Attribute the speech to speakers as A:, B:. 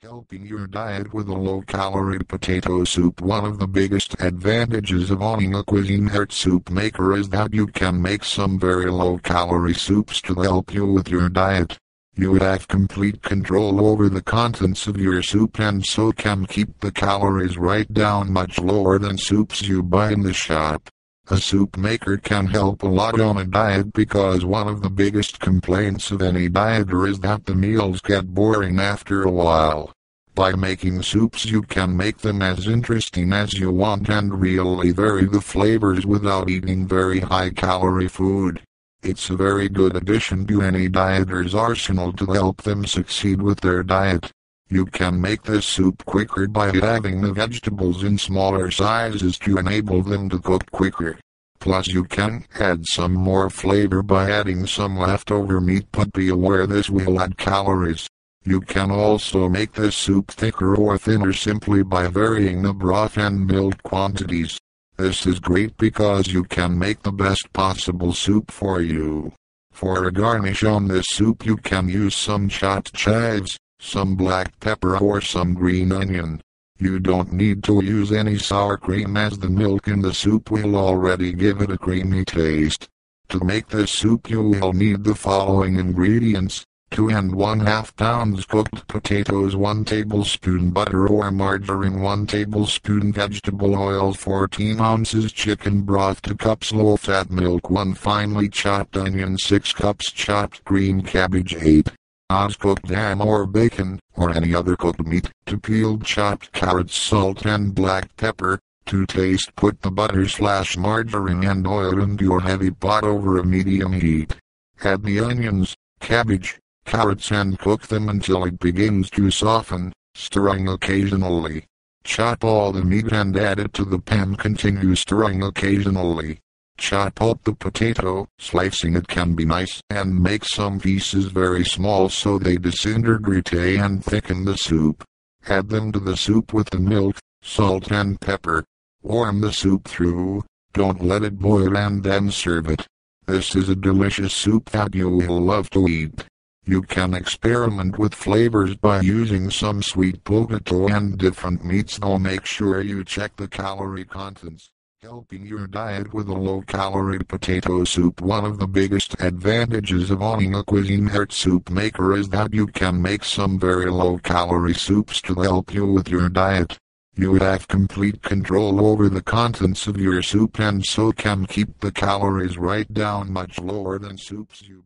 A: Helping your diet with a low-calorie potato soup. One of the biggest advantages of owning a Cuisinart soup maker is that you can make some very low-calorie soups to help you with your diet. You have complete control over the contents of your soup and so can keep the calories right down, much lower than soups you buy in the shop. A soup maker can help a lot on a diet because one of the biggest complaints of any dieter is that the meals get boring after a while. By making soups you can make them as interesting as you want and really vary the flavors without eating very high-calorie food. It's a very good addition to any dieter's arsenal to help them succeed with their diet. You can make this soup quicker by adding the vegetables in smaller sizes to enable them to cook quicker. Plus you can add some more flavor by adding some leftover meat, but be aware this will add calories. You can also make this soup thicker or thinner simply by varying the broth and milk quantities. This is great because you can make the best possible soup for you. For a garnish on this soup you can use some chopped chives, some black pepper or some green onion. You don't need to use any sour cream as the milk in the soup will already give it a creamy taste. To make this soup you will need the following ingredients: 2 1/2 pounds cooked potatoes, 1 tablespoon butter or margarine, 1 tablespoon vegetable oil, 14 ounces chicken broth, 2 cups low-fat milk, 1 finely chopped onion, 6 cups chopped green cabbage, 8 ounces cooked ham or bacon, or any other cooked meat, 2 peeled chopped carrots, salt and black pepper. To taste, put the butter/margarine and oil into your heavy pot over a medium heat. Add the onions, cabbage, carrots and cook them until it begins to soften, stirring occasionally. Chop all the meat and add it to the pan. Continue stirring occasionally. Chop up the potato, slicing it can be nice, and make some pieces very small so they disintegrate and thicken the soup. Add them to the soup with the milk, salt and pepper. Warm the soup through, don't let it boil, and then serve it. This is a delicious soup that you will love to eat. You can experiment with flavors by using some sweet potato and different meats, though make sure you check the calorie contents. Helping your diet with a low-calorie potato soup. One of the biggest advantages of owning a Cuisinart soup maker is that you can make some very low-calorie soups to help you with your diet. You have complete control over the contents of your soup and so can keep the calories right down, much lower than soups you